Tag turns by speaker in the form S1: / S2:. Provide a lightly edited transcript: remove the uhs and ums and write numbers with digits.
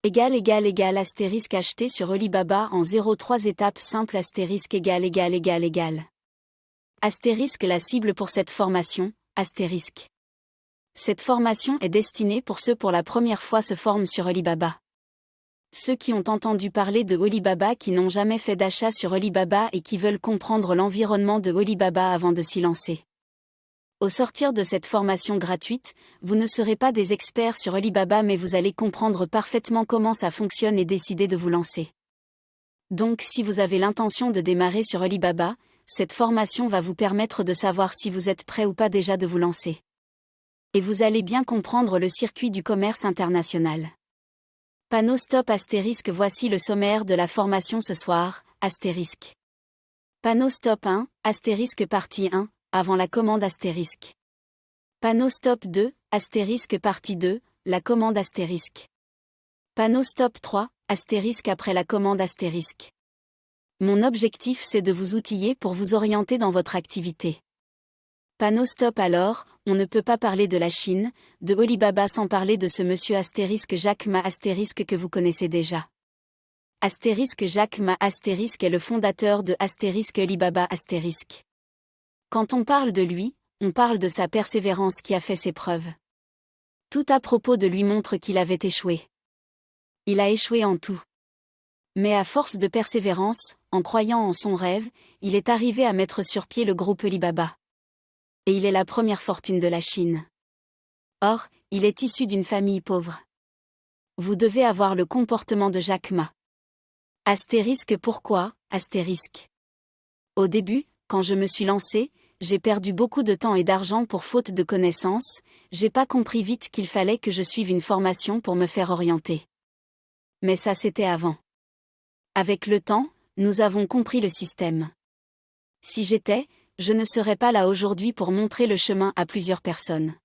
S1: Astérisque acheté sur Alibaba en 0,3 étapes simples astérisque égal. Astérisque la cible pour cette formation, astérisque. Cette formation est destinée pour ceux pour la première fois se forment sur Alibaba. Ceux qui ont entendu parler de Alibaba qui n'ont jamais fait d'achat sur Alibaba et qui veulent comprendre l'environnement de Alibaba avant de s'y lancer. Au sortir de cette formation gratuite, vous ne serez pas des experts sur Alibaba mais vous allez comprendre parfaitement comment ça fonctionne et décider de vous lancer. Donc si vous avez l'intention de démarrer sur Alibaba, cette formation va vous permettre de savoir si vous êtes prêt ou pas déjà de vous lancer. Et vous allez bien comprendre le circuit du commerce international. Panneau stop astérisque. Voici le sommaire de la formation ce soir, astérisque. Panneau stop 1, astérisque partie 1, avant la commande astérisque. Panneau stop 2, astérisque partie 2, la commande astérisque. Panneau stop 3, astérisque après la commande astérisque. Mon objectif c'est de vous outiller pour vous orienter dans votre activité. Panneau stop. Alors, on ne peut pas parler de la Chine, de Alibaba sans parler de ce monsieur astérisque Jack Ma astérisque que vous connaissez déjà. Astérisque Jack Ma astérisque est le fondateur de astérisque Alibaba astérisque. Quand on parle de lui, on parle de sa persévérance qui a fait ses preuves. Tout à propos de lui montre qu'il avait échoué. Il a échoué en tout. Mais à force de persévérance, en croyant en son rêve, il est arrivé à mettre sur pied le groupe Alibaba. Et il est la première fortune de la Chine. Or, il est issu d'une famille pauvre. Vous devez avoir le comportement de Jack Ma. Astérisque. Pourquoi, astérisque? Au début, quand je me suis lancé, j'ai perdu beaucoup de temps et d'argent pour faute de connaissances, j'ai pas compris vite qu'il fallait que je suive une formation pour me faire orienter. Mais ça c'était avant. Avec le temps, nous avons compris le système. Si je ne serais pas là aujourd'hui pour montrer le chemin à plusieurs personnes.